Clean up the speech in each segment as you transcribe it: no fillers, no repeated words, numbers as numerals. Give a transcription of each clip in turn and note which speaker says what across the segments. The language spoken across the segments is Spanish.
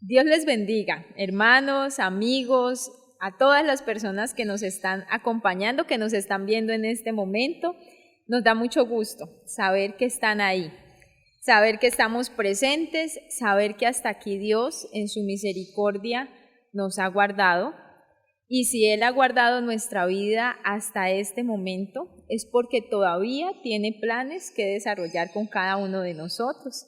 Speaker 1: Dios les bendiga, hermanos, amigos, a todas las personas que nos están acompañando, que nos están viendo en este momento. Nos da mucho gusto saber que están ahí, saber que estamos presentes, saber que hasta aquí Dios en su misericordia nos ha guardado. Y si Él ha guardado nuestra vida hasta este momento, es porque todavía tiene planes que desarrollar con cada uno de nosotros.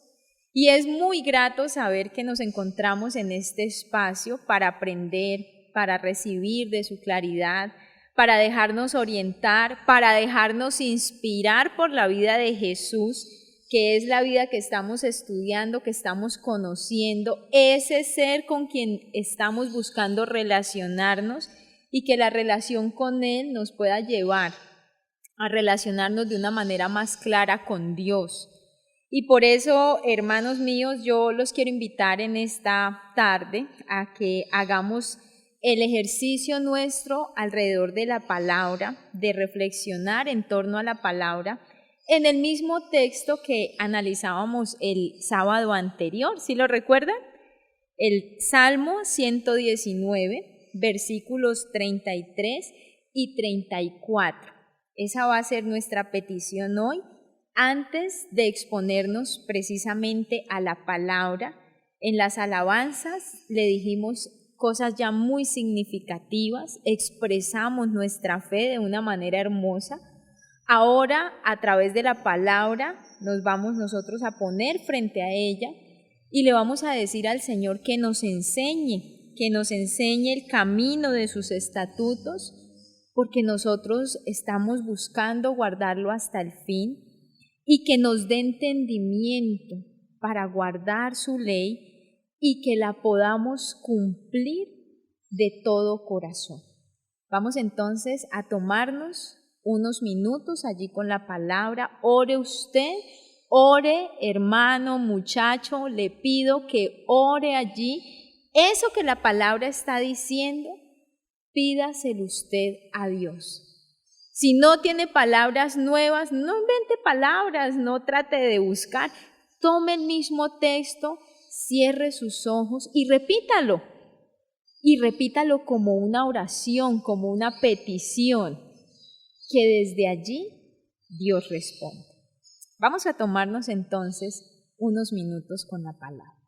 Speaker 1: Y es muy grato saber que nos encontramos en este espacio para aprender, para recibir de su claridad, para dejarnos orientar, para dejarnos inspirar por la vida de Jesús, que es la vida que estamos estudiando, que estamos conociendo, ese ser con quien estamos buscando relacionarnos y que la relación con Él nos pueda llevar a relacionarnos de una manera más clara con Dios. Y por eso, hermanos míos, yo los quiero invitar en esta tarde a que hagamos el ejercicio nuestro alrededor de la palabra, de reflexionar en torno a la palabra, en el mismo texto que analizábamos el sábado anterior, ¿sí lo recuerdan? El Salmo 119, versículos 33 y 34. Esa va a ser nuestra petición hoy. Antes de exponernos precisamente a la palabra, en las alabanzas le dijimos cosas ya muy significativas, expresamos nuestra fe de una manera hermosa. Ahora, a través de la palabra, nos vamos nosotros a poner frente a ella y le vamos a decir al Señor que nos enseñe el camino de sus estatutos, porque nosotros estamos buscando guardarlo hasta el fin, y que nos dé entendimiento para guardar su ley y que la podamos cumplir de todo corazón. Vamos entonces a tomarnos unos minutos allí con la palabra. Ore usted, ore hermano, muchacho, le pido que ore allí. Eso que la palabra está diciendo, pídaselo usted a Dios. Si no tiene palabras nuevas, no invente palabras, no trate de buscar. Tome el mismo texto, cierre sus ojos y repítalo. Y repítalo como una oración, como una petición, que desde allí Dios responde. Vamos a tomarnos entonces unos minutos con la palabra.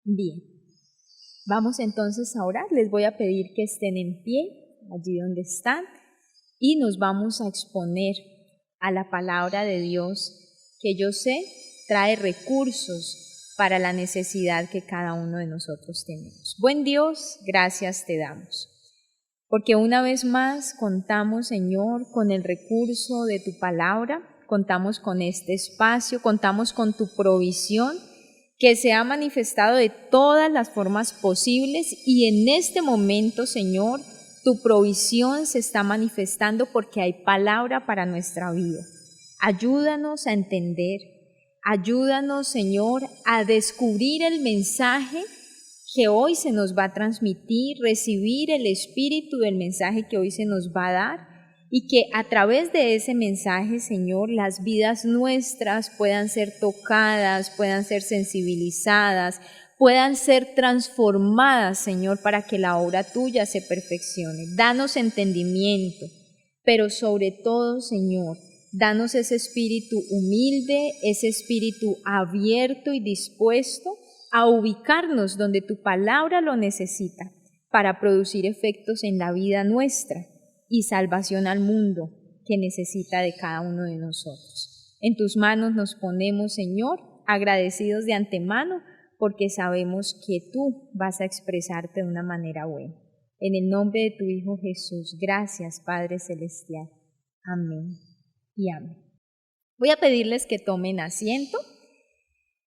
Speaker 1: Bien, vamos entonces a orar. Les voy a pedir que estén en pie, allí donde están, y nos vamos a exponer a la palabra de Dios, que yo sé trae recursos para la necesidad que cada uno de nosotros tenemos. Buen Dios, gracias te damos, porque una vez más contamos, Señor, con el recurso de tu palabra, contamos con este espacio, contamos con tu provisión, que se ha manifestado de todas las formas posibles, y en este momento, Señor, tu provisión se está manifestando porque hay palabra para nuestra vida. Ayúdanos a entender, ayúdanos, Señor, a descubrir el mensaje que hoy se nos va a transmitir, recibir el espíritu del mensaje que hoy se nos va a dar, y que a través de ese mensaje, Señor, las vidas nuestras puedan ser tocadas, puedan ser sensibilizadas, puedan ser transformadas, Señor, para que la obra tuya se perfeccione. Danos entendimiento, pero sobre todo, Señor, danos ese espíritu humilde, ese espíritu abierto y dispuesto a ubicarnos donde tu palabra lo necesita para producir efectos en la vida nuestra y salvación al mundo que necesita de cada uno de nosotros. En tus manos nos ponemos, Señor, agradecidos de antemano, porque sabemos que tú vas a expresarte de una manera buena. En el nombre de tu Hijo Jesús, gracias, Padre Celestial. Amén y amén. Voy a pedirles que tomen asiento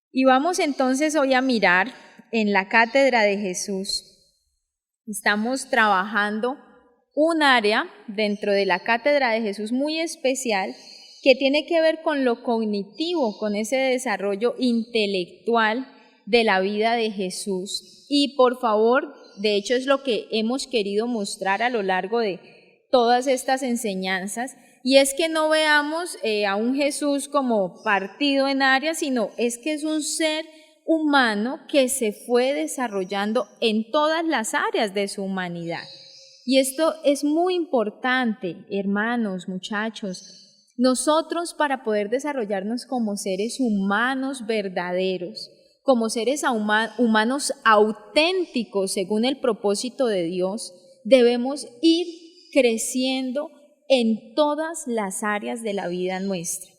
Speaker 1: y vamos entonces hoy a mirar en la Cátedra de Jesús. Estamos trabajando un área dentro de la Cátedra de Jesús muy especial que tiene que ver con lo cognitivo, con ese desarrollo intelectual de la vida de Jesús. Y por favor, de hecho es lo que hemos querido mostrar a lo largo de todas estas enseñanzas, y es que no veamos a un Jesús como partido en áreas, sino es que es un ser humano que se fue desarrollando en todas las áreas de su humanidad. Y esto es muy importante, hermanos, muchachos. Nosotros, para poder desarrollarnos como seres humanos verdaderos, como seres humanos auténticos según el propósito de Dios, debemos ir creciendo en todas las áreas de la vida nuestra.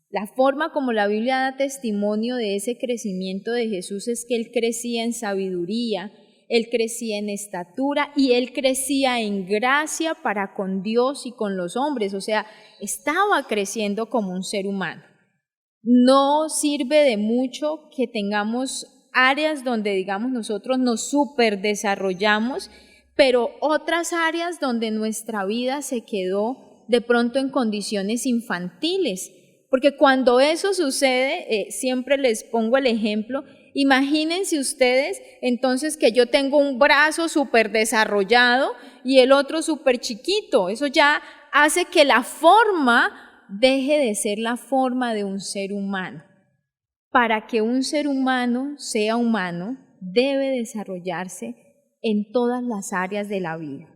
Speaker 1: La forma como la Biblia da testimonio de ese crecimiento de Jesús es que Él crecía en sabiduría, Él crecía en estatura y Él crecía en gracia para con Dios y con los hombres, o sea, estaba creciendo como un ser humano. No sirve de mucho que tengamos áreas donde, digamos, nosotros nos súper desarrollamos, pero otras áreas donde nuestra vida se quedó de pronto en condiciones infantiles. Porque cuando eso sucede, siempre les pongo el ejemplo, imagínense ustedes entonces que yo tengo un brazo súper desarrollado y el otro súper chiquito. Eso ya hace que la forma deje de ser la forma de un ser humano. Para que un ser humano sea humano, debe desarrollarse en todas las áreas de la vida,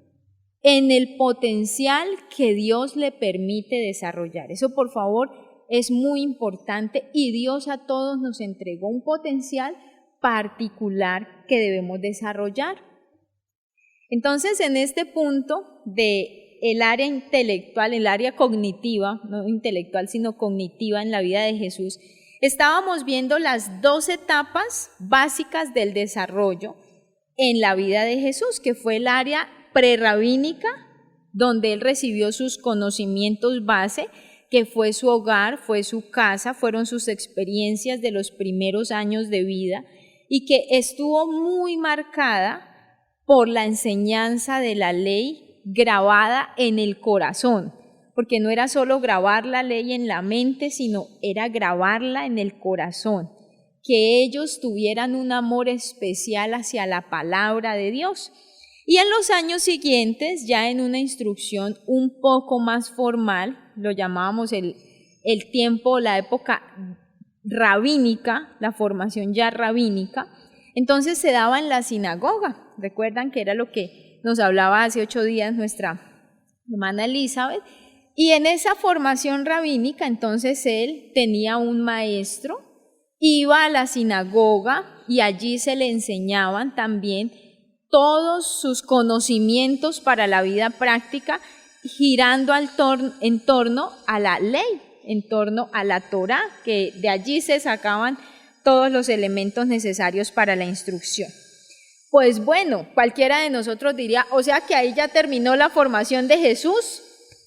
Speaker 1: en el potencial que Dios le permite desarrollar. Eso, por favor, es muy importante, y Dios a todos nos entregó un potencial particular que debemos desarrollar. Entonces, en este punto del área intelectual, el área cognitiva, no intelectual sino cognitiva en la vida de Jesús, estábamos viendo las 2 etapas básicas del desarrollo en la vida de Jesús, que fue el área prerrabínica, donde Él recibió sus conocimientos base, que fue su hogar, fue su casa, fueron sus experiencias de los primeros años de vida, y que estuvo muy marcada por la enseñanza de la ley grabada en el corazón, porque no era solo grabar la ley en la mente, sino era grabarla en el corazón, que ellos tuvieran un amor especial hacia la palabra de Dios. Y en los años siguientes, ya en una instrucción un poco más formal, lo llamábamos el tiempo, la época rabínica, la formación ya rabínica, entonces se daba en la sinagoga. Recuerdan que era lo que nos hablaba hace 8 días nuestra hermana Elizabeth. Y en esa formación rabínica, entonces él tenía un maestro, iba a la sinagoga y allí se le enseñaban también todos sus conocimientos para la vida práctica, girando en torno a la ley, en torno a la Torá, que de allí se sacaban todos los elementos necesarios para la instrucción. Pues bueno, cualquiera de nosotros diría, o sea que ahí ya terminó la formación de Jesús,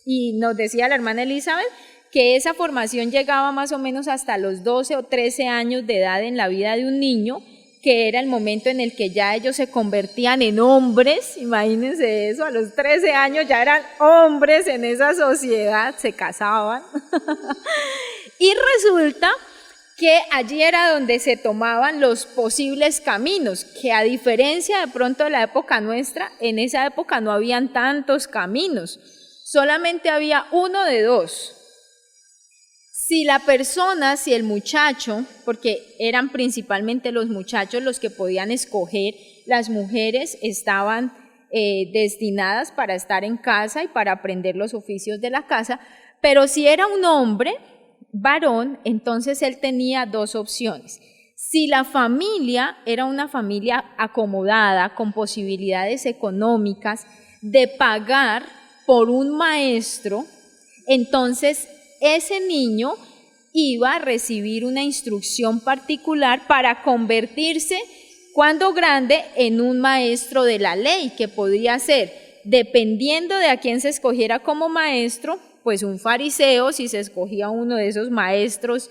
Speaker 1: y nos decía la hermana Elizabeth que esa formación llegaba más o menos hasta los 12 o 13 años de edad en la vida de un niño, que era el momento en el que ya ellos se convertían en hombres. Imagínense eso, a los 13 años ya eran hombres en esa sociedad, se casaban. Y resulta que allí era donde se tomaban los posibles caminos, que a diferencia de pronto de la época nuestra, en esa época no habían tantos caminos, solamente había uno de dos. Si la persona, si el muchacho, porque eran principalmente los muchachos los que podían escoger, las mujeres estaban destinadas para estar en casa y para aprender los oficios de la casa, pero si era un hombre, varón, entonces él tenía dos opciones. Si la familia era una familia acomodada, con posibilidades económicas de pagar por un maestro, entonces ese niño iba a recibir una instrucción particular para convertirse, cuando grande, en un maestro de la ley, que podría ser, dependiendo de a quién se escogiera como maestro, pues un fariseo, si se escogía uno de esos maestros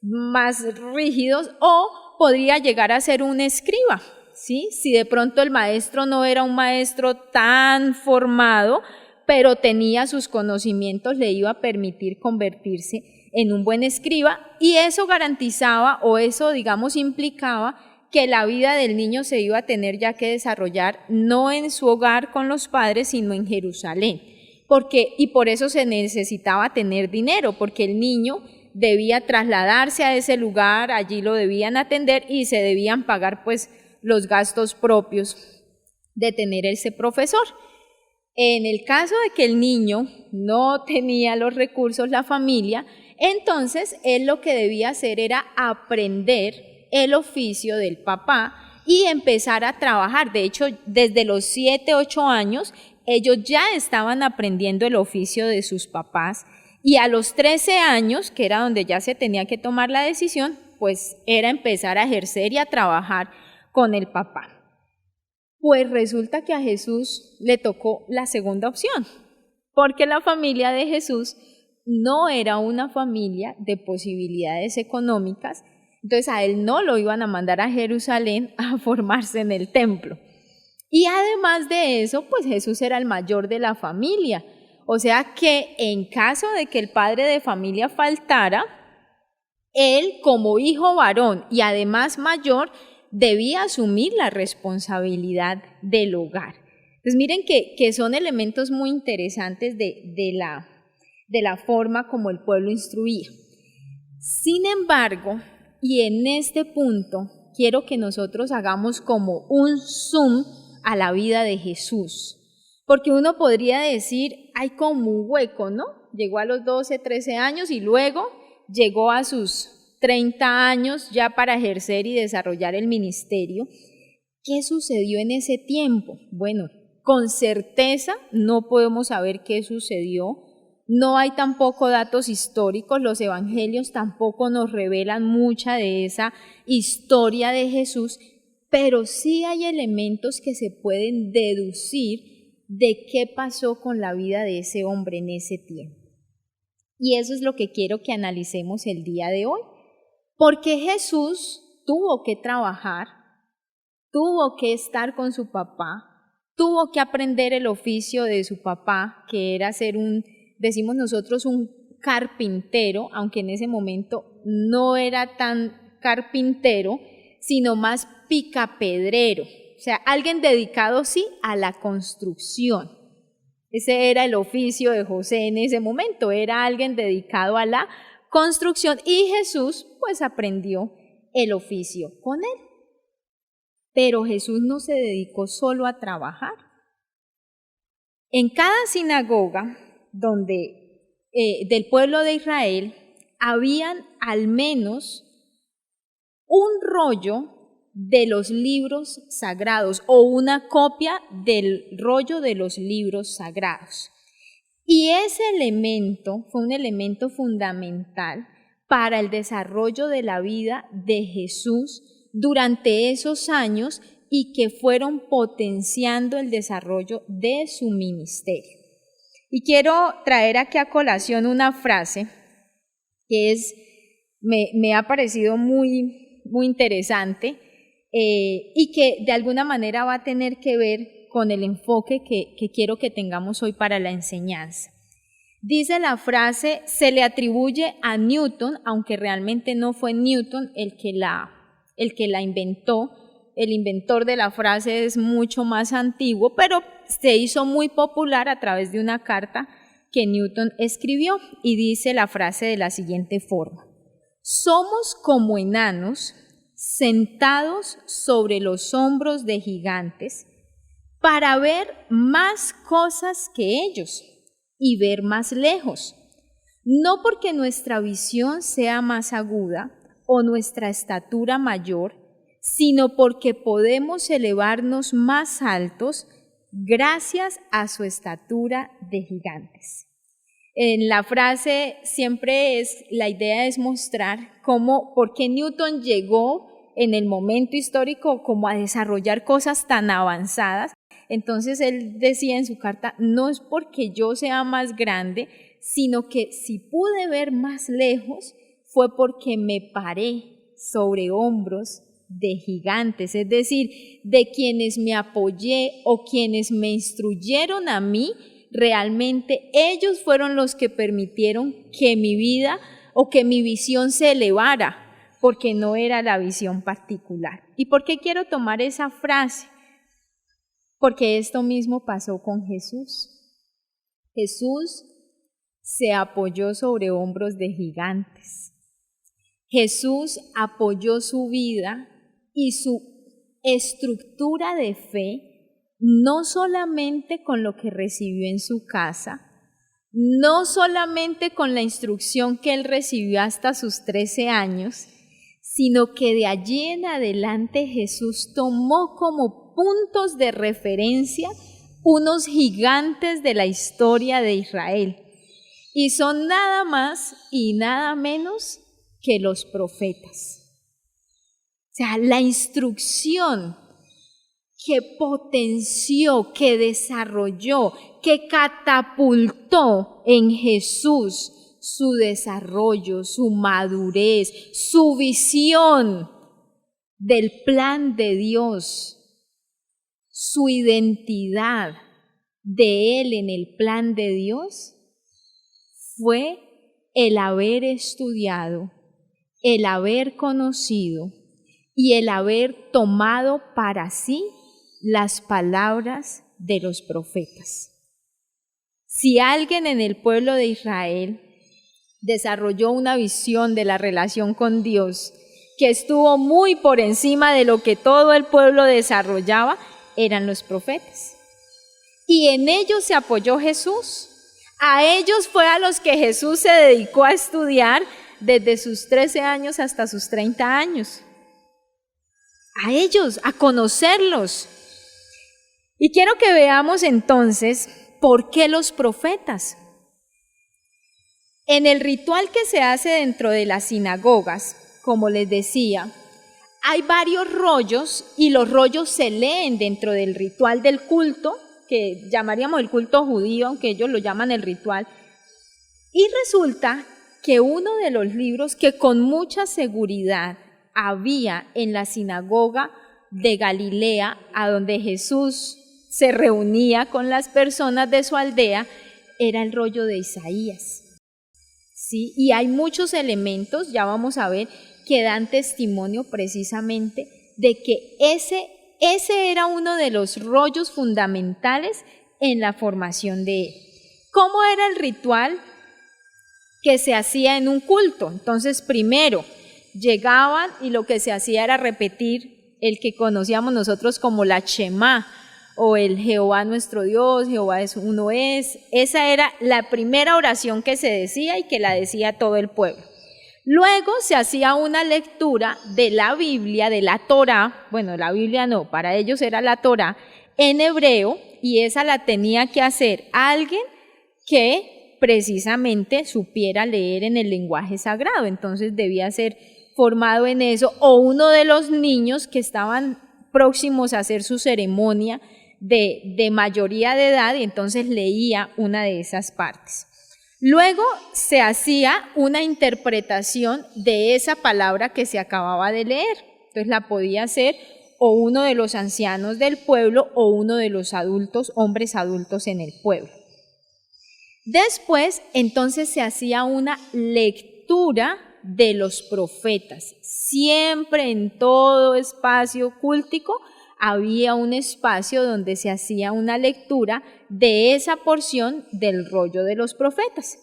Speaker 1: más rígidos, o podría llegar a ser un escriba, ¿sí? Si de pronto el maestro no era un maestro tan formado, pero tenía sus conocimientos, le iba a permitir convertirse en un buen escriba, y eso garantizaba, o eso, digamos, implicaba que la vida del niño se iba a tener ya que desarrollar no en su hogar con los padres, sino en Jerusalén. Y por eso se necesitaba tener dinero, porque el niño debía trasladarse a ese lugar, allí lo debían atender y se debían pagar pues los gastos propios de tener ese profesor. En el caso de que el niño no tenía los recursos, la familia, entonces él lo que debía hacer era aprender el oficio del papá y empezar a trabajar. De hecho, desde los 7, 8 años, ellos ya estaban aprendiendo el oficio de sus papás, y a los 13 años, que era donde ya se tenía que tomar la decisión, pues era empezar a ejercer y a trabajar con el papá. Pues resulta que a Jesús le tocó la segunda opción, porque la familia de Jesús no era una familia de posibilidades económicas, entonces a él no lo iban a mandar a Jerusalén a formarse en el templo. Y además de eso, pues Jesús era el mayor de la familia, o sea que en caso de que el padre de familia faltara, él como hijo varón y además mayor, debía asumir la responsabilidad del hogar. Entonces miren que son elementos muy interesantes de la forma como el pueblo instruía. Sin embargo, y en este punto, quiero que nosotros hagamos como un zoom a la vida de Jesús, porque uno podría decir, hay como un hueco, ¿no? Llegó a los 12, 13 años y luego llegó a sus 30 años ya para ejercer y desarrollar el ministerio. ¿Qué sucedió en ese tiempo? Bueno, con certeza no podemos saber qué sucedió. No hay tampoco datos históricos, los evangelios tampoco nos revelan mucha de esa historia de Jesús, pero sí hay elementos que se pueden deducir de qué pasó con la vida de ese hombre en ese tiempo. Y eso es lo que quiero que analicemos el día de hoy. Porque Jesús tuvo que trabajar, tuvo que estar con su papá, tuvo que aprender el oficio de su papá, que era ser decimos nosotros, un carpintero, aunque en ese momento no era tan carpintero, sino más picapedrero, o sea, alguien dedicado sí a la construcción. Ese era el oficio de José en ese momento, era alguien dedicado a la construcción, y Jesús pues aprendió el oficio con él. Pero Jesús no se dedicó solo a trabajar. En cada sinagoga del pueblo de Israel habían al menos un rollo de los libros sagrados o una copia del rollo de los libros sagrados. Y ese elemento fue un elemento fundamental para el desarrollo de la vida de Jesús durante esos años y que fueron potenciando el desarrollo de su ministerio. Y quiero traer aquí a colación una frase que me ha parecido muy interesante y que de alguna manera va a tener que ver con el enfoque que quiero que tengamos hoy para la enseñanza. Dice la frase, se le atribuye a Newton, aunque realmente no fue Newton el que la inventó. El inventor de la frase es mucho más antiguo, pero se hizo muy popular a través de una carta que Newton escribió, y dice la frase de la siguiente forma: somos como enanos sentados sobre los hombros de gigantes para ver más cosas que ellos y ver más lejos, no porque nuestra visión sea más aguda o nuestra estatura mayor, sino porque podemos elevarnos más altos gracias a su estatura de gigantes. En la frase siempre la idea es mostrar por qué Newton llegó en el momento histórico como a desarrollar cosas tan avanzadas. Entonces él decía en su carta, no es porque yo sea más grande, sino que si pude ver más lejos fue porque me paré sobre hombros de gigantes, es decir, de quienes me apoyé o quienes me instruyeron a mí. Realmente ellos fueron los que permitieron que mi vida o que mi visión se elevara, porque no era la visión particular. ¿Y por qué quiero tomar esa frase? Porque esto mismo pasó con Jesús. Jesús se apoyó sobre hombros de gigantes. Jesús apoyó su vida y su estructura de fe no solamente con lo que recibió en su casa, no solamente con la instrucción que él recibió hasta sus 13 años, sino que de allí en adelante Jesús tomó como puntos de referencia unos gigantes de la historia de Israel. Y son nada más y nada menos que los profetas. O sea, la instrucción que potenció, que desarrolló, que catapultó en Jesús su desarrollo, su madurez, su visión del plan de Dios, su identidad de Él en el plan de Dios, fue el haber estudiado, el haber conocido y el haber tomado para sí las palabras de los profetas. Si alguien en el pueblo de Israel desarrolló una visión de la relación con Dios que estuvo muy por encima de lo que todo el pueblo desarrollaba, eran los profetas. Y en ellos se apoyó Jesús. A ellos fue a los que Jesús se dedicó a estudiar desde sus 13 años hasta sus 30 años. A ellos, a conocerlos. Y quiero que veamos entonces por qué los profetas. En el ritual que se hace dentro de las sinagogas, como les decía, hay varios rollos y los rollos se leen dentro del ritual del culto, que llamaríamos el culto judío, aunque ellos lo llaman el ritual. Y resulta que uno de los libros que con mucha seguridad había en la sinagoga de Galilea, a donde Jesús se reunía con las personas de su aldea, era el rollo de Isaías. ¿Sí? Y hay muchos elementos, ya vamos a ver, que dan testimonio precisamente de que ese era uno de los rollos fundamentales en la formación de él. ¿Cómo era el ritual que se hacía en un culto? Entonces, primero llegaban y lo que se hacía era repetir el que conocíamos nosotros como la Shema, o el Jehová nuestro Dios, Jehová es uno es. Esa era la primera oración que se decía y que la decía todo el pueblo. Luego se hacía una lectura de la Biblia, de la Torá, bueno, la Biblia no, para ellos era la Torá, en hebreo, y esa la tenía que hacer alguien que precisamente supiera leer en el lenguaje sagrado, entonces debía ser formado en eso, o uno de los niños que estaban próximos a hacer su ceremonia de mayoría de edad, y entonces leía una de esas partes. Luego se hacía una interpretación de esa palabra que se acababa de leer, entonces la podía hacer o uno de los ancianos del pueblo o uno de los adultos, hombres adultos en el pueblo. Después, entonces se hacía una lectura de los profetas. Siempre en todo espacio cúltico había un espacio donde se hacía una lectura de esa porción del rollo de los profetas.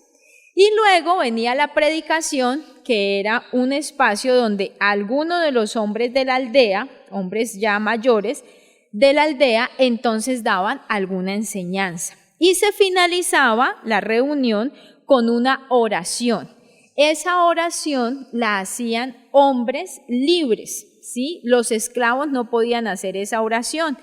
Speaker 1: Y luego venía la predicación, que era un espacio donde alguno de los hombres de la aldea, hombres ya mayores de la aldea, entonces daban alguna enseñanza. Y se finalizaba la reunión con una oración. Esa oración la hacían hombres libres, ¿sí? Los esclavos no podían hacer esa oración,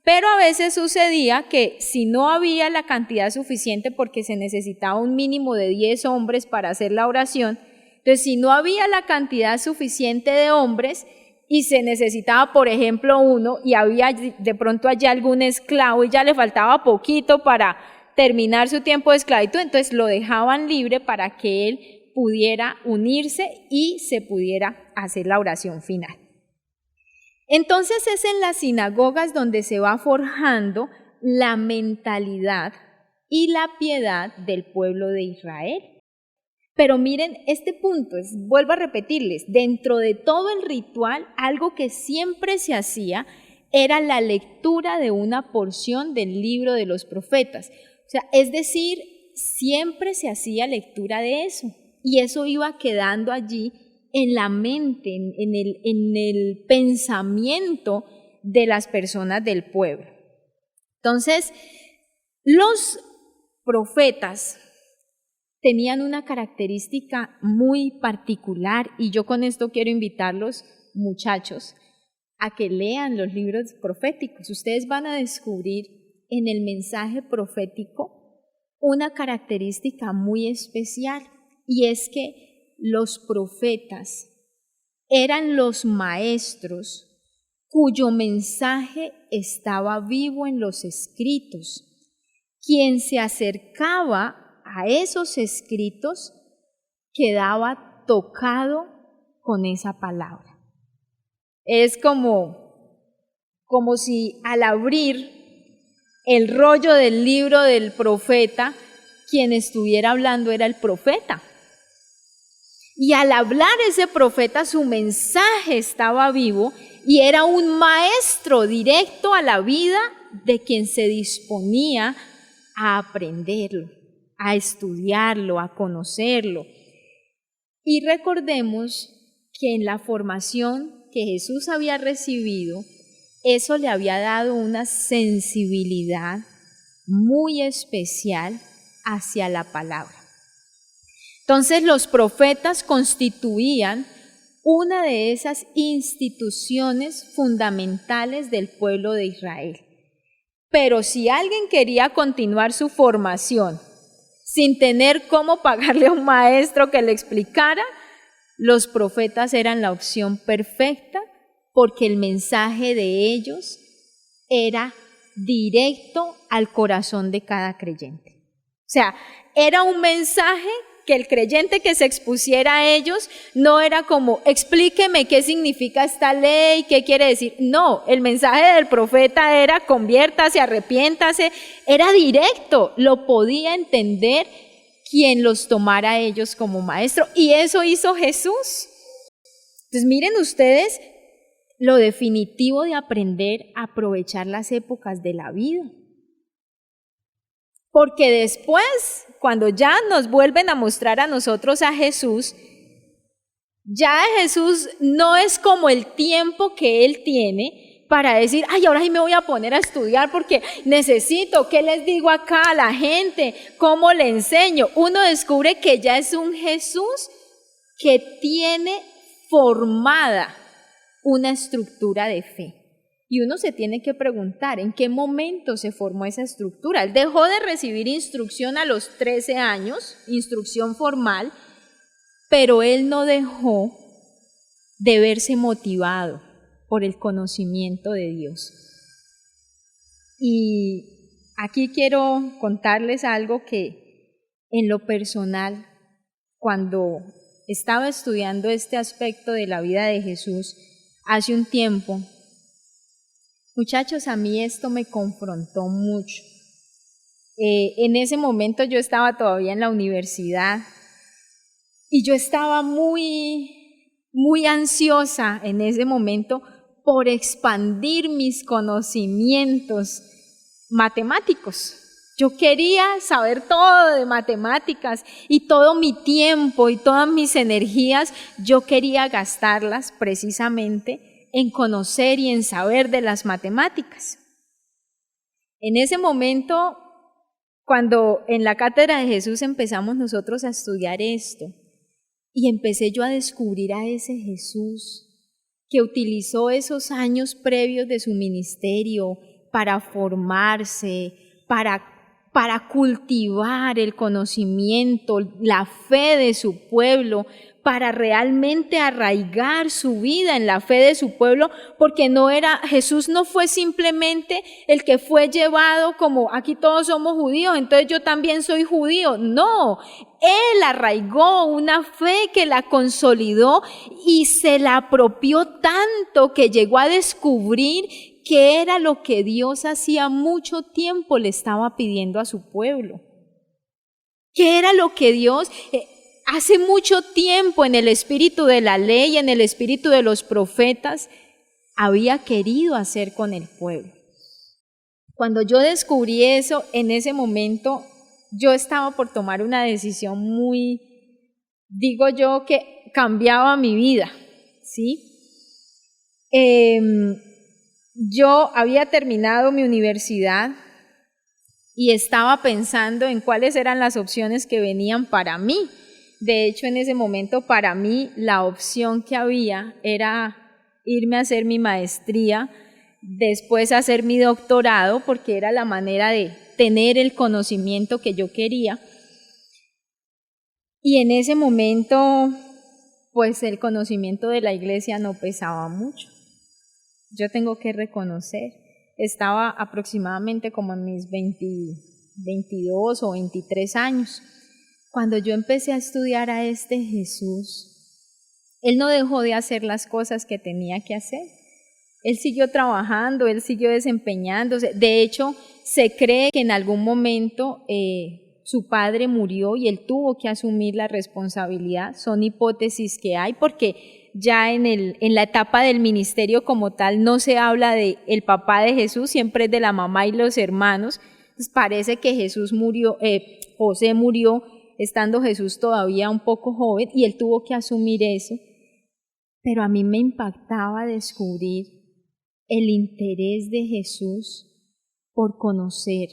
Speaker 1: pero a veces sucedía que si no había la cantidad suficiente, porque se necesitaba un mínimo de 10 hombres para hacer la oración, entonces si no había la cantidad suficiente de hombres y se necesitaba, por ejemplo, uno, y había de pronto allá algún esclavo y ya le faltaba poquito para terminar su tiempo de esclavitud, entonces lo dejaban libre para que él pudiera unirse y se pudiera hacer la oración final. Entonces es en las sinagogas donde se va forjando la mentalidad y la piedad del pueblo de Israel. Pero miren este punto, vuelvo a repetirles, dentro de todo el ritual, algo que siempre se hacía era la lectura de una porción del libro de los profetas. O sea, es decir, siempre se hacía lectura de eso, y eso iba quedando allí en la mente, en el pensamiento de las personas del pueblo. Entonces, los profetas tenían una característica muy particular, y yo con esto quiero invitarlos, muchachos, a que lean los libros proféticos. Ustedes van a descubrir en el mensaje profético una característica muy especial, y es que los profetas eran los maestros cuyo mensaje estaba vivo en los escritos. Quien se acercaba a esos escritos quedaba tocado con esa palabra. Es como si al abrir el rollo del libro del profeta, quien estuviera hablando era el profeta. Y al hablar ese profeta, su mensaje estaba vivo y era un maestro directo a la vida de quien se disponía a aprenderlo, a estudiarlo, a conocerlo. Y recordemos que en la formación que Jesús había recibido, eso le había dado una sensibilidad muy especial hacia la palabra. Entonces los profetas constituían una de esas instituciones fundamentales del pueblo de Israel. Pero si alguien quería continuar su formación sin tener cómo pagarle a un maestro que le explicara, los profetas eran la opción perfecta, porque el mensaje de ellos era directo al corazón de cada creyente. O sea, era un mensaje que el creyente que se expusiera a ellos no era como, explíqueme qué significa esta ley, qué quiere decir. No, el mensaje del profeta era, conviértase, arrepiéntase, era directo, lo podía entender quien los tomara a ellos como maestro, y eso hizo Jesús. Entonces miren ustedes lo definitivo de aprender a aprovechar las épocas de la vida. Porque después, cuando ya nos vuelven a mostrar a nosotros a Jesús, ya Jesús no es como el tiempo que Él tiene para decir, ay, ahora sí me voy a poner a estudiar porque necesito, ¿qué les digo acá a la gente? ¿Cómo le enseño? Uno descubre que ya es un Jesús que tiene formada una estructura de fe. Y uno se tiene que preguntar, ¿en qué momento se formó esa estructura? Él dejó de recibir instrucción a los 13 años, instrucción formal, pero él no dejó de verse motivado por el conocimiento de Dios. Y aquí quiero contarles algo que en lo personal, cuando estaba estudiando este aspecto de la vida de Jesús hace un tiempo, muchachos, a mí esto me confrontó mucho. En ese momento yo estaba todavía en la universidad y yo estaba muy ansiosa en ese momento por expandir mis conocimientos matemáticos. Yo quería saber todo de matemáticas y todo mi tiempo y todas mis energías, yo quería gastarlas precisamente en conocer y en saber de las matemáticas. En ese momento, cuando en la Cátedra de Jesús empezamos nosotros a estudiar esto, y empecé yo a descubrir a ese Jesús que utilizó esos años previos de su ministerio para formarse, para cultivar el conocimiento, la fe de su pueblo, para realmente arraigar su vida en la fe de su pueblo, porque Jesús no fue simplemente el que fue llevado como aquí todos somos judíos, entonces yo también soy judío. No, Él arraigó una fe que la consolidó y se la apropió tanto que llegó a descubrir que era lo que Dios hacía mucho tiempo le estaba pidiendo a su pueblo. Que era lo que Dios hace mucho tiempo en el espíritu de la ley, en el espíritu de los profetas, había querido hacer con el pueblo. Cuando yo descubrí eso, en ese momento, yo estaba por tomar una decisión digo yo, que cambiaba mi vida, ¿sí? Yo había terminado mi universidad y estaba pensando en cuáles eran las opciones que venían para mí. De hecho, en ese momento, para mí, la opción que había era irme a hacer mi maestría, después hacer mi doctorado, porque era la manera de tener el conocimiento que yo quería. Y en ese momento, pues el conocimiento de la iglesia no pesaba mucho. Yo tengo que reconocer, estaba aproximadamente como en mis 22 o 23 años. Cuando yo empecé a estudiar a este Jesús, Él no dejó de hacer las cosas que tenía que hacer. Él siguió trabajando, Él siguió desempeñándose. De hecho, se cree que en algún momento su padre murió y Él tuvo que asumir la responsabilidad. Son hipótesis que hay porque ya en la etapa del ministerio como tal no se habla de el papá de Jesús, siempre es de la mamá y los hermanos. Pues parece que José murió estando Jesús todavía un poco joven y Él tuvo que asumir eso. Pero a mí me impactaba descubrir el interés de Jesús por conocer,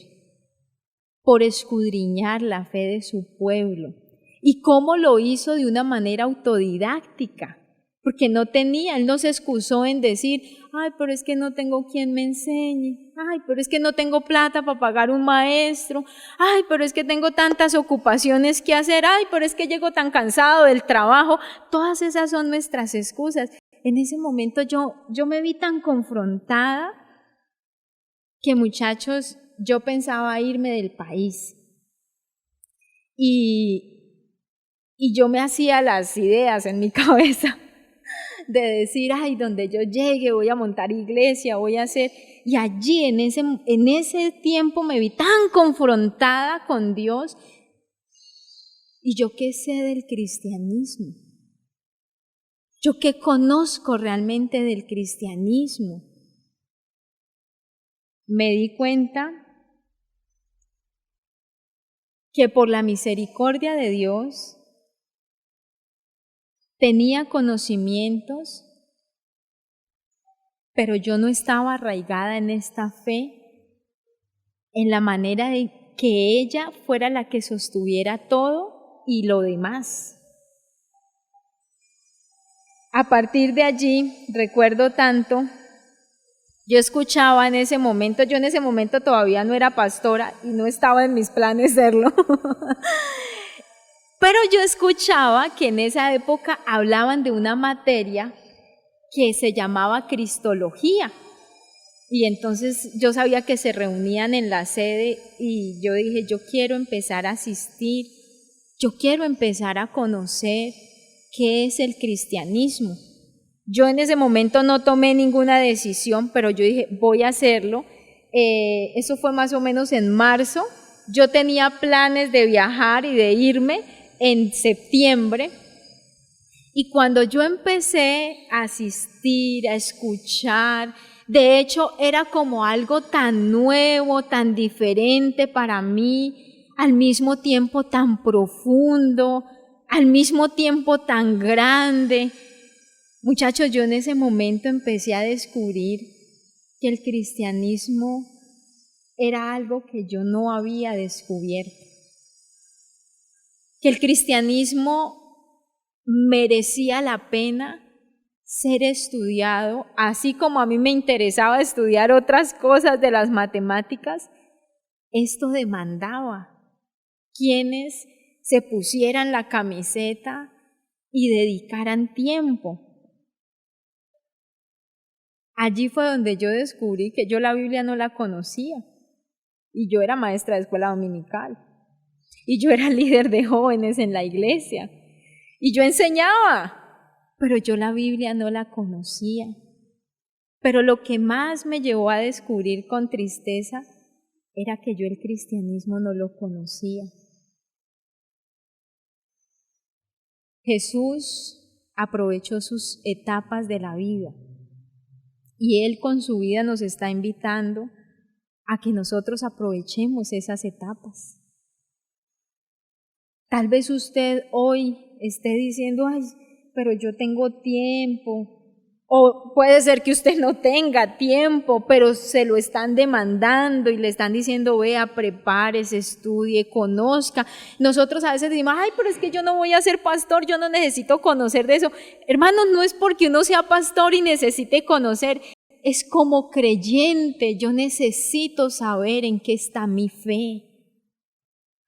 Speaker 1: por escudriñar la fe de su pueblo y cómo lo hizo de una manera autodidáctica, porque Él no se excusó en decir, ay, pero es que no tengo quien me enseñe, ay, pero es que no tengo plata para pagar un maestro, ay, pero es que tengo tantas ocupaciones que hacer, ay, pero es que llego tan cansado del trabajo. Todas esas son nuestras excusas. En ese momento yo me vi tan confrontada que, muchachos, yo pensaba irme del país y yo me hacía las ideas en mi cabeza de decir, ay, donde yo llegue voy a montar iglesia, voy a hacer, y allí en ese tiempo me vi tan confrontada con Dios. ¿Y yo qué sé del cristianismo? ¿Yo qué conozco realmente del cristianismo? Me di cuenta que por la misericordia de Dios tenía conocimientos, pero yo no estaba arraigada en esta fe, en la manera de que ella fuera la que sostuviera todo y lo demás. A partir de allí, recuerdo tanto, yo escuchaba en ese momento, yo en ese momento todavía no era pastora y no estaba en mis planes serlo, pero yo escuchaba que en esa época hablaban de una materia que se llamaba Cristología. Y entonces yo sabía que se reunían en la sede y yo dije, yo quiero empezar a asistir, yo quiero empezar a conocer qué es el cristianismo. Yo en ese momento no tomé ninguna decisión, pero yo dije, voy a hacerlo. Eso fue más o menos en marzo. Yo tenía planes de viajar y de irme en septiembre. Y cuando yo empecé a asistir, a escuchar, de hecho era como algo tan nuevo, tan diferente para mí, al mismo tiempo tan profundo, al mismo tiempo tan grande. Muchachos, yo en ese momento empecé a descubrir que el cristianismo era algo que yo no había descubierto, que el cristianismo merecía la pena ser estudiado, así como a mí me interesaba estudiar otras cosas de las matemáticas. Esto demandaba quienes se pusieran la camiseta y dedicaran tiempo. Allí fue donde yo descubrí que yo la Biblia no la conocía y yo era maestra de escuela dominical y yo era líder de jóvenes en la iglesia y yo enseñaba, pero yo la Biblia no la conocía. Pero lo que más me llevó a descubrir con tristeza era que yo el cristianismo no lo conocía. Jesús aprovechó sus etapas de la vida y Él con su vida nos está invitando a que nosotros aprovechemos esas etapas. Tal vez usted hoy esté diciendo, ay, pero yo tengo tiempo. O puede ser que usted no tenga tiempo, pero se lo están demandando y le están diciendo, vea, prepárese, estudie, conozca. Nosotros a veces decimos, ay, pero es que yo no voy a ser pastor, yo no necesito conocer de eso. Hermanos, no es porque uno sea pastor y necesite conocer, es como creyente, yo necesito saber en qué está mi fe.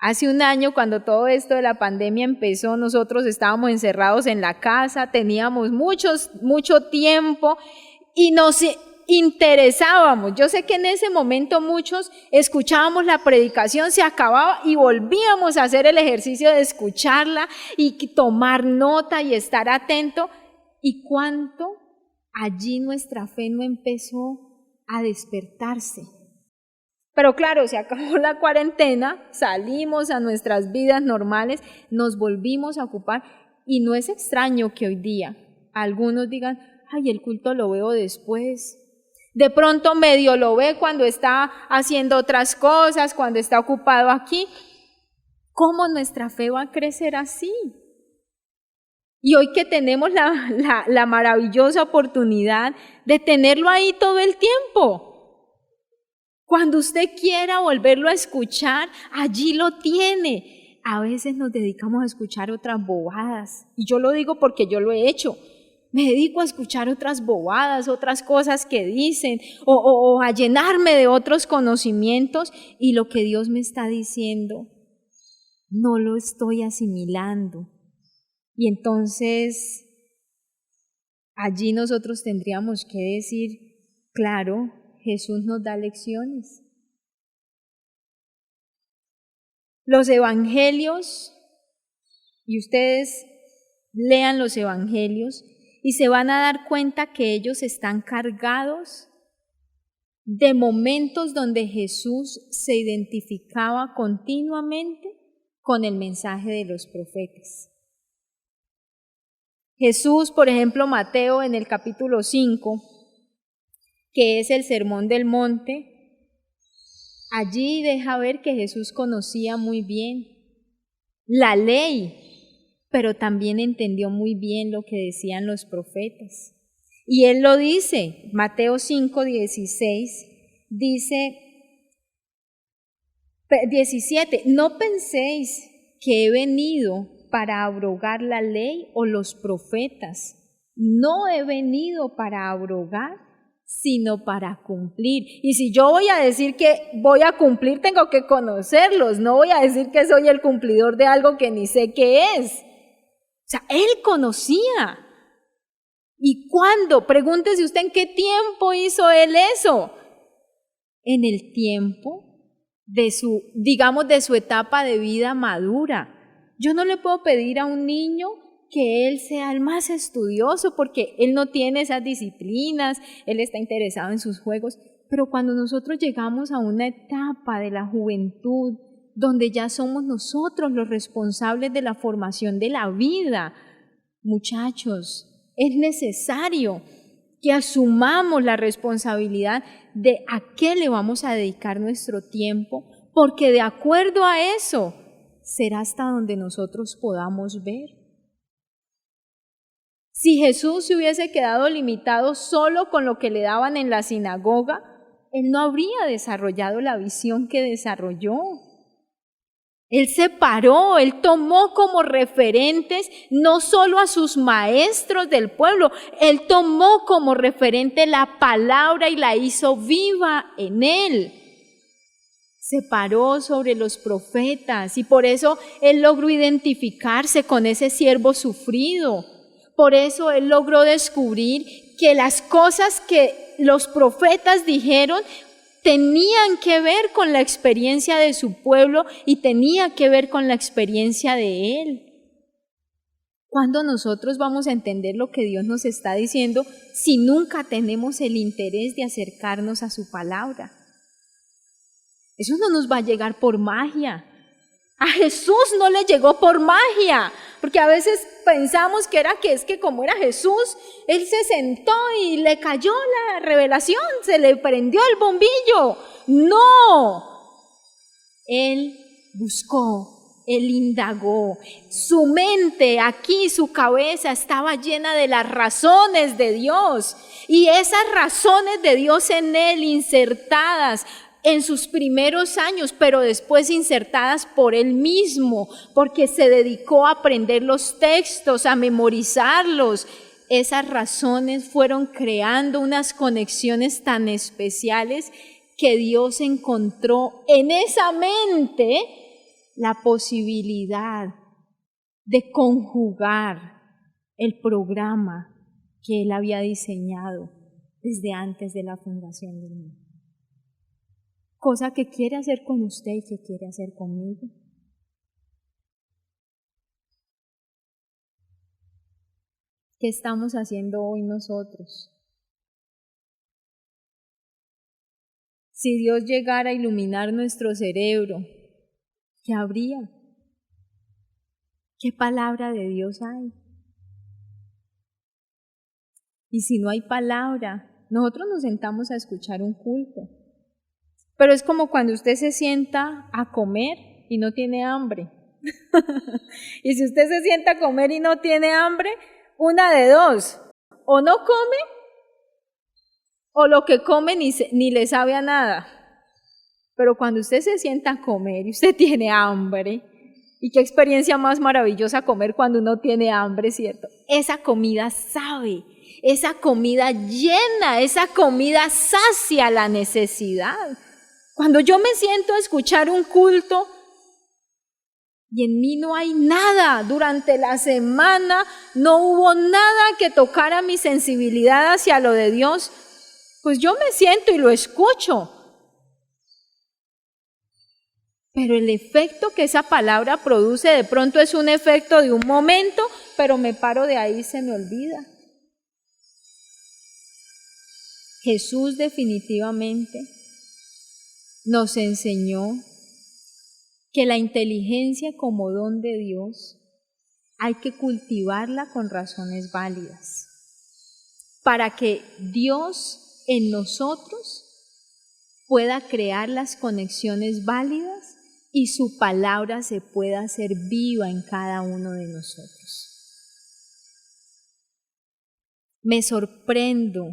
Speaker 1: Hace un año, cuando todo esto de la pandemia empezó, nosotros estábamos encerrados en la casa, teníamos mucho tiempo y nos interesábamos. Yo sé que en ese momento muchos escuchábamos la predicación, se acababa y volvíamos a hacer el ejercicio de escucharla y tomar nota y estar atento. ¿Y cuánto allí nuestra fe no empezó a despertarse? Pero claro, se acabó la cuarentena, salimos a nuestras vidas normales, nos volvimos a ocupar y no es extraño que hoy día algunos digan, ay, el culto lo veo después. De pronto medio lo ve cuando está haciendo otras cosas, cuando está ocupado aquí. ¿Cómo nuestra fe va a crecer así? Y hoy que tenemos la maravillosa oportunidad de tenerlo ahí todo el tiempo. Cuando usted quiera volverlo a escuchar, allí lo tiene. A veces nos dedicamos a escuchar otras bobadas. Y yo lo digo porque yo lo he hecho. Me dedico a escuchar otras bobadas, otras cosas que dicen, o a llenarme de otros conocimientos. Y lo que Dios me está diciendo, no lo estoy asimilando. Y entonces, allí nosotros tendríamos que decir, claro, Jesús nos da lecciones. Los evangelios, y ustedes lean los evangelios y se van a dar cuenta que ellos están cargados de momentos donde Jesús se identificaba continuamente con el mensaje de los profetas. Jesús, por ejemplo, Mateo en el capítulo 5, que es el Sermón del Monte, allí deja ver que Jesús conocía muy bien la ley, pero también entendió muy bien lo que decían los profetas. Y él lo dice, Mateo 5, 16, dice 17, no penséis que he venido para abrogar la ley o los profetas. No he venido para abrogar, sino para cumplir. Y si yo voy a decir que voy a cumplir, tengo que conocerlos. No voy a decir que soy el cumplidor de algo que ni sé qué es. O sea, él conocía. ¿Y cuándo? Pregúntese usted en qué tiempo hizo él eso. En el tiempo de su etapa de vida madura. Yo no le puedo pedir a un niño que él sea el más estudioso porque él no tiene esas disciplinas, él está interesado en sus juegos, pero cuando nosotros llegamos a una etapa de la juventud donde ya somos nosotros los responsables de la formación de la vida, muchachos, es necesario que asumamos la responsabilidad de a qué le vamos a dedicar nuestro tiempo, porque de acuerdo a eso será hasta donde nosotros podamos ver. Si Jesús se hubiese quedado limitado solo con lo que le daban en la sinagoga, él no habría desarrollado la visión que desarrolló. Él se paró, él tomó como referentes no solo a sus maestros del pueblo, él tomó como referente la palabra y la hizo viva en él. Se paró sobre los profetas y por eso él logró identificarse con ese siervo sufrido. Por eso él logró descubrir que las cosas que los profetas dijeron tenían que ver con la experiencia de su pueblo y tenía que ver con la experiencia de él. ¿Cuándo nosotros vamos a entender lo que Dios nos está diciendo si nunca tenemos el interés de acercarnos a su palabra? Eso no nos va a llegar por magia. A Jesús no le llegó por magia, porque a veces pensamos que es que como era Jesús, él se sentó y le cayó la revelación, se le prendió el bombillo. No, él buscó, él indagó. Su mente aquí, su cabeza estaba llena de las razones de Dios y esas razones de Dios en él insertadas en sus primeros años, pero después insertadas por él mismo, porque se dedicó a aprender los textos, a memorizarlos. Esas razones fueron creando unas conexiones tan especiales que Dios encontró en esa mente la posibilidad de conjugar el programa que él había diseñado desde antes de la fundación del mundo. Cosa que quiere hacer con usted y que quiere hacer conmigo. ¿Qué estamos haciendo hoy nosotros? Si Dios llegara a iluminar nuestro cerebro, ¿qué habría? ¿Qué palabra de Dios hay? Y si no hay palabra, nosotros nos sentamos a escuchar un culto. Pero es como cuando usted se sienta a comer y no tiene hambre. Y si usted se sienta a comer y no tiene hambre, una de dos, o no come, o lo que come ni le sabe a nada. Pero cuando usted se sienta a comer y usted tiene hambre, y qué experiencia más maravillosa comer cuando uno tiene hambre, ¿cierto? Esa comida sabe, esa comida llena, esa comida sacia la necesidad. Cuando yo me siento a escuchar un culto y en mí no hay nada, durante la semana no hubo nada que tocara mi sensibilidad hacia lo de Dios, pues yo me siento y lo escucho. Pero el efecto que esa palabra produce de pronto es un efecto de un momento, pero me paro de ahí y se me olvida. Jesús definitivamente nos enseñó que la inteligencia como don de Dios hay que cultivarla con razones válidas para que Dios en nosotros pueda crear las conexiones válidas y su palabra se pueda hacer viva en cada uno de nosotros. Me sorprendo.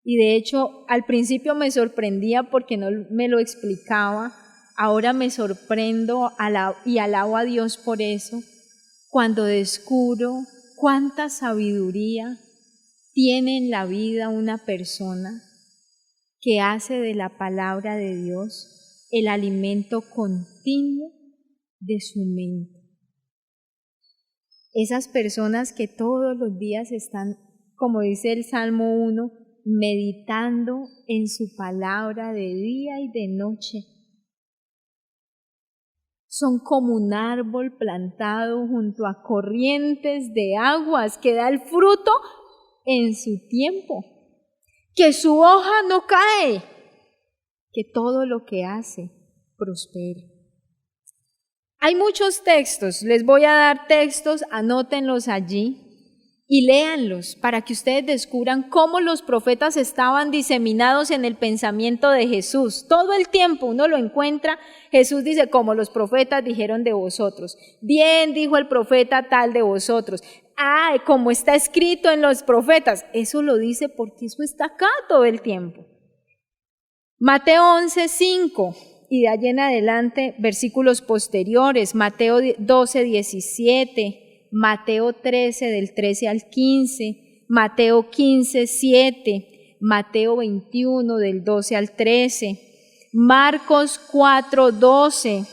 Speaker 1: Y de hecho, al principio me sorprendía porque no me lo explicaba. Ahora me sorprendo y alabo a Dios por eso, cuando descubro ¿Cuánta sabiduría tiene en la vida una persona que hace de la palabra de Dios el alimento continuo de su mente? Esas personas que todos los días están, como dice el Salmo 1, meditando en su palabra de día y de noche. Son como un árbol plantado junto a corrientes de aguas que da el fruto en su tiempo, que su hoja no cae, que todo lo que hace prospere. Hay muchos textos, les voy a dar textos, anótenlos allí y léanlos para que ustedes descubran cómo los profetas estaban diseminados en el pensamiento de Jesús. Todo el tiempo uno lo encuentra, Jesús dice, como los profetas dijeron de vosotros. Bien dijo el profeta tal de vosotros. Como está escrito en los profetas. Eso lo dice porque eso está acá todo el tiempo. Mateo 11:5. Y de allí en adelante, versículos posteriores, Mateo 12:17, Mateo 13, del 13 al 15, Mateo 15:7, Mateo 21, del 12 al 13, Marcos 4:12,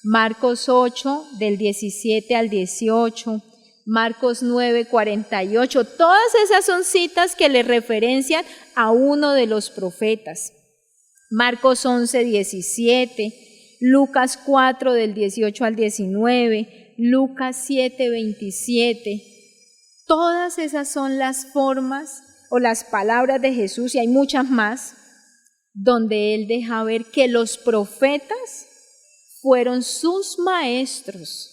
Speaker 1: Marcos 8, del 17 al 18, Marcos 9:48. Todas esas son citas que le referencian a uno de los profetas. Marcos 11:17, Lucas 4 del 18 al 19, Lucas 7:27. Todas esas son las formas o las palabras de Jesús, y hay muchas más, donde Él deja ver que los profetas fueron sus maestros,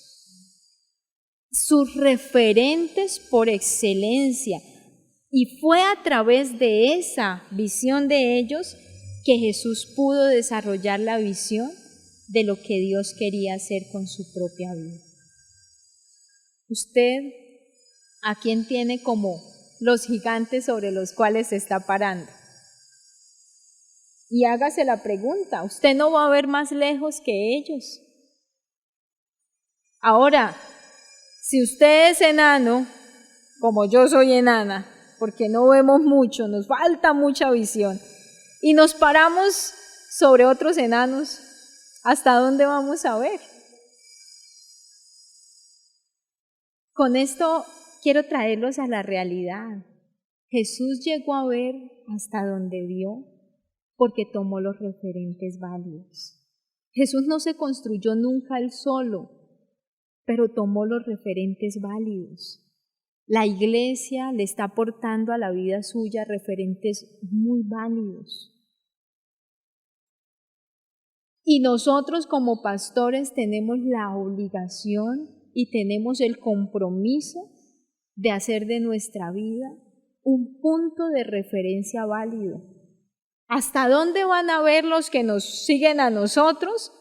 Speaker 1: sus referentes por excelencia, y fue a través de esa visión de ellos que Jesús pudo desarrollar la visión de lo que Dios quería hacer con su propia vida. Usted, ¿a quién tiene como los gigantes sobre los cuales se está parando? Y hágase la pregunta, usted no va a ver más lejos que ellos. Ahora, si usted es enano, como yo soy enana, porque no vemos mucho, nos falta mucha visión, y nos paramos sobre otros enanos, ¿hasta dónde vamos a ver? Con esto quiero traerlos a la realidad. Jesús llegó a ver hasta donde vio porque tomó los referentes válidos. Jesús no se construyó nunca él solo, pero tomó los referentes válidos. La iglesia le está aportando a la vida suya referentes muy válidos. Y nosotros como pastores tenemos la obligación y tenemos el compromiso de hacer de nuestra vida un punto de referencia válido. ¿Hasta dónde van a ver los que nos siguen a nosotros?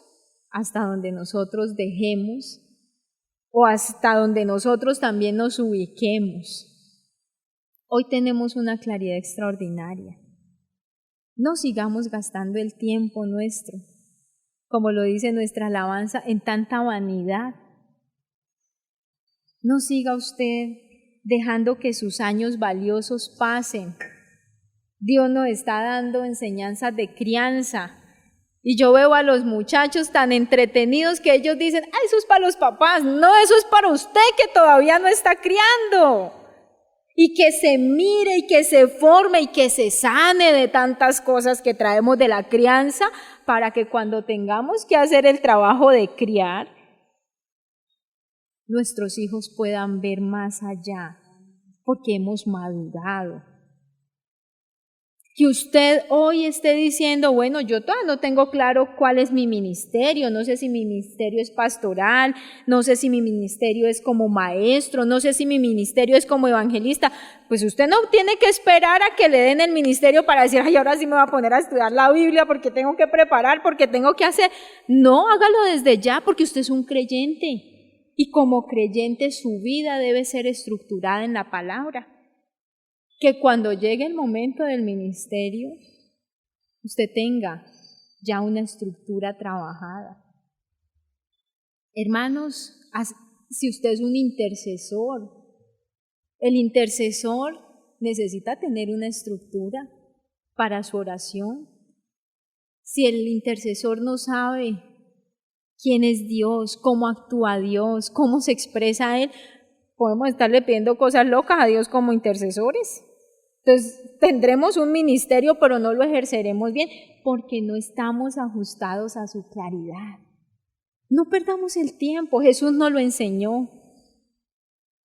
Speaker 1: Hasta donde nosotros dejemos o hasta donde nosotros también nos ubiquemos. Hoy tenemos una claridad extraordinaria. No sigamos gastando el tiempo nuestro, como lo dice nuestra alabanza, en tanta vanidad. No siga usted dejando que sus años valiosos pasen. Dios nos está dando enseñanzas de crianza. Y yo veo a los muchachos tan entretenidos que ellos dicen, eso es para los papás. No, eso es para usted que todavía no está criando. Y que se mire y que se forme y que se sane de tantas cosas que traemos de la crianza, para que cuando tengamos que hacer el trabajo de criar, nuestros hijos puedan ver más allá, porque hemos madurado. Que usted hoy esté diciendo, bueno, yo todavía no tengo claro cuál es mi ministerio, no sé si mi ministerio es pastoral, no sé si mi ministerio es como maestro, no sé si mi ministerio es como evangelista. Pues usted no tiene que esperar a que le den el ministerio para decir, ay, ahora sí me voy a poner a estudiar la Biblia porque tengo que preparar, porque tengo que hacer. No, hágalo desde ya, porque usted es un creyente, y como creyente su vida debe ser estructurada en la palabra. Que cuando llegue el momento del ministerio, usted tenga ya una estructura trabajada. Hermanos, si usted es un intercesor, El intercesor necesita tener una estructura para su oración. Si el intercesor no sabe quién es Dios, cómo actúa Dios, cómo se expresa Él, podemos estarle pidiendo cosas locas a Dios como intercesores. Entonces tendremos un ministerio, pero no lo ejerceremos bien porque no estamos ajustados a su claridad. No perdamos el tiempo, Jesús nos lo enseñó.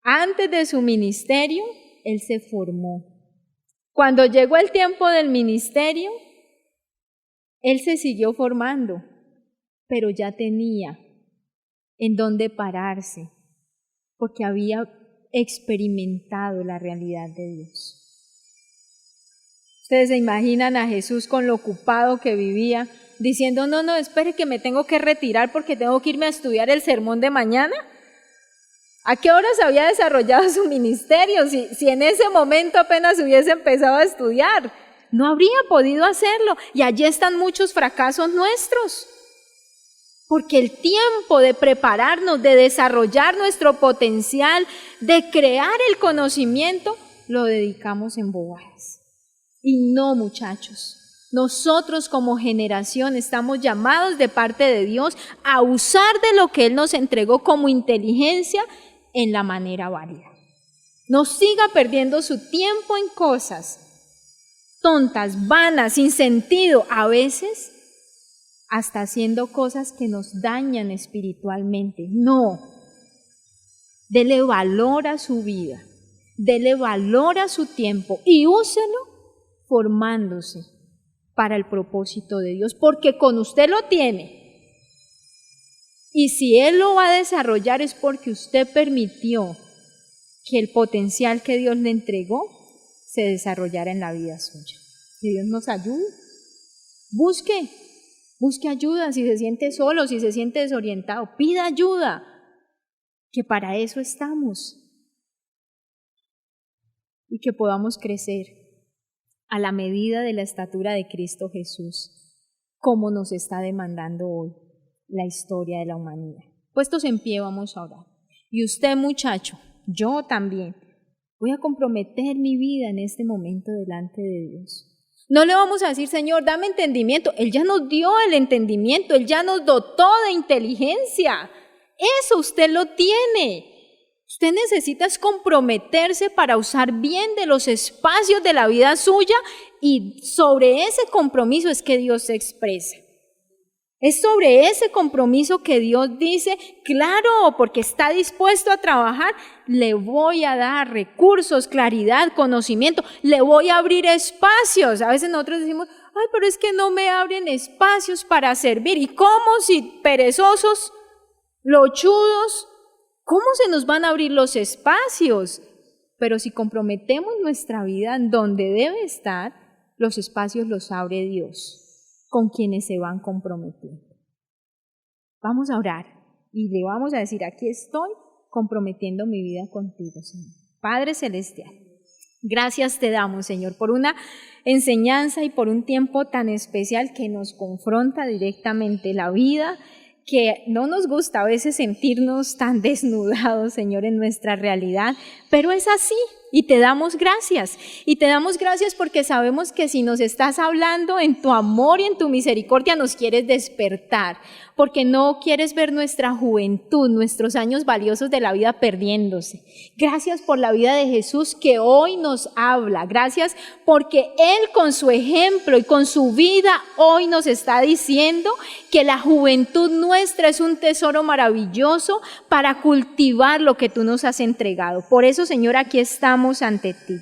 Speaker 1: Antes de su ministerio, Él se formó. Cuando llegó el tiempo del ministerio, Él se siguió formando, pero ya tenía en dónde pararse, porque había experimentado la realidad de Dios. Ustedes se imaginan a Jesús con lo ocupado que vivía, diciendo, no, espere que me tengo que retirar porque tengo que irme a estudiar el sermón de mañana. ¿A qué horas había desarrollado su ministerio? Si en ese momento apenas hubiese empezado a estudiar, no habría podido hacerlo. Y allí están muchos fracasos nuestros. Porque el tiempo de prepararnos, de desarrollar nuestro potencial, de crear el conocimiento, lo dedicamos en bobadas. Y no, muchachos, nosotros como generación estamos llamados de parte de Dios a usar de lo que Él nos entregó como inteligencia en la manera válida. No siga perdiendo su tiempo en cosas tontas, vanas, sin sentido, a veces hasta haciendo cosas que nos dañan espiritualmente. No, dele valor a su vida, dele valor a su tiempo y úselo formándose para el propósito de Dios, porque con usted lo tiene. Y si Él lo va a desarrollar es porque usted permitió que el potencial que Dios le entregó se desarrollara en la vida suya. Que Dios nos ayude. Busque ayuda si se siente solo, si se siente desorientado. Pida ayuda, que para eso estamos. Y que podamos crecer a la medida de la estatura de Cristo Jesús, como nos está demandando hoy la historia de la humanidad. Puestos en pie, vamos a orar. Y usted, muchacho, yo también, voy a comprometer mi vida en este momento delante de Dios. No le vamos a decir, Señor, dame entendimiento. Él ya nos dio el entendimiento, Él ya nos dotó de inteligencia. Eso usted lo tiene. Usted necesita comprometerse para usar bien de los espacios de la vida suya y sobre ese compromiso es que Dios se expresa. Es sobre ese compromiso que Dios dice, claro, porque está dispuesto a trabajar, le voy a dar recursos, claridad, conocimiento, le voy a abrir espacios. A veces nosotros decimos, ay, pero es que no me abren espacios para servir. ¿Y cómo si perezosos, lochudos? ¿Cómo se nos van a abrir los espacios? Pero si comprometemos nuestra vida en donde debe estar, los espacios los abre Dios con quienes se van comprometiendo. Vamos a orar y le vamos a decir, aquí estoy comprometiendo mi vida contigo, Señor. Padre Celestial, gracias te damos, Señor, por una enseñanza y por un tiempo tan especial que nos confronta directamente la vida, que no nos gusta a veces sentirnos tan desnudados, Señor, en nuestra realidad, pero es así. Y te damos gracias. Y te damos gracias porque sabemos que si nos estás hablando en tu amor y en tu misericordia nos quieres despertar, porque no quieres ver nuestra juventud, nuestros años valiosos de la vida perdiéndose. Gracias por la vida de Jesús que hoy nos habla. Gracias porque Él con su ejemplo y con su vida hoy nos está diciendo que la juventud nuestra es un tesoro maravilloso para cultivar lo que tú nos has entregado. Por eso, Señor, aquí estamos ante ti,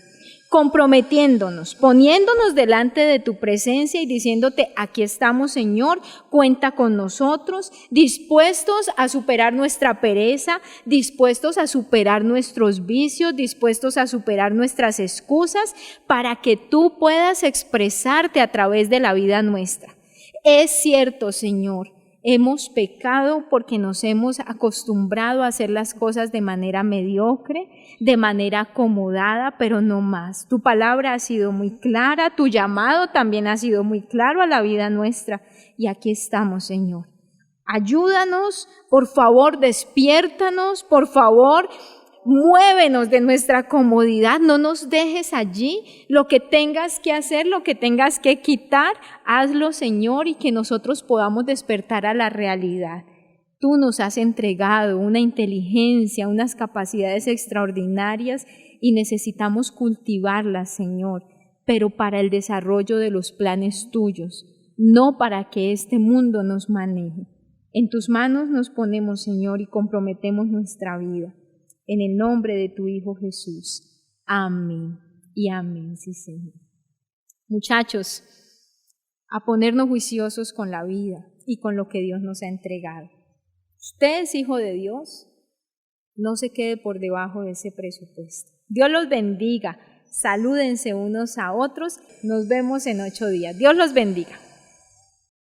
Speaker 1: comprometiéndonos, poniéndonos delante de tu presencia y diciéndote, aquí estamos, Señor, cuenta con nosotros, dispuestos a superar nuestra pereza, dispuestos a superar nuestros vicios, dispuestos a superar nuestras excusas, para que tú puedas expresarte a través de la vida nuestra. Es cierto, Señor, hemos pecado porque nos hemos acostumbrado a hacer las cosas de manera mediocre, de manera acomodada, pero no más. Tu palabra ha sido muy clara, tu llamado también ha sido muy claro a la vida nuestra. Y aquí estamos, Señor. Ayúdanos, por favor, despiértanos, por favor, muévenos de nuestra comodidad, no nos dejes allí. Lo que tengas que hacer, lo que tengas que quitar, hazlo, Señor, y que nosotros podamos despertar a la realidad. Tú nos has entregado una inteligencia, unas capacidades extraordinarias y necesitamos cultivarlas, Señor, pero para el desarrollo de los planes tuyos, no para que este mundo nos maneje. En tus manos nos ponemos, Señor, y comprometemos nuestra vida. En el nombre de tu Hijo Jesús. Amén y amén, sí, Señor. Muchachos, a ponernos juiciosos con la vida y con lo que Dios nos ha entregado. Usted es hijo de Dios, no se quede por debajo de ese presupuesto. Dios los bendiga, salúdense unos a otros, nos vemos en 8 días. Dios los bendiga.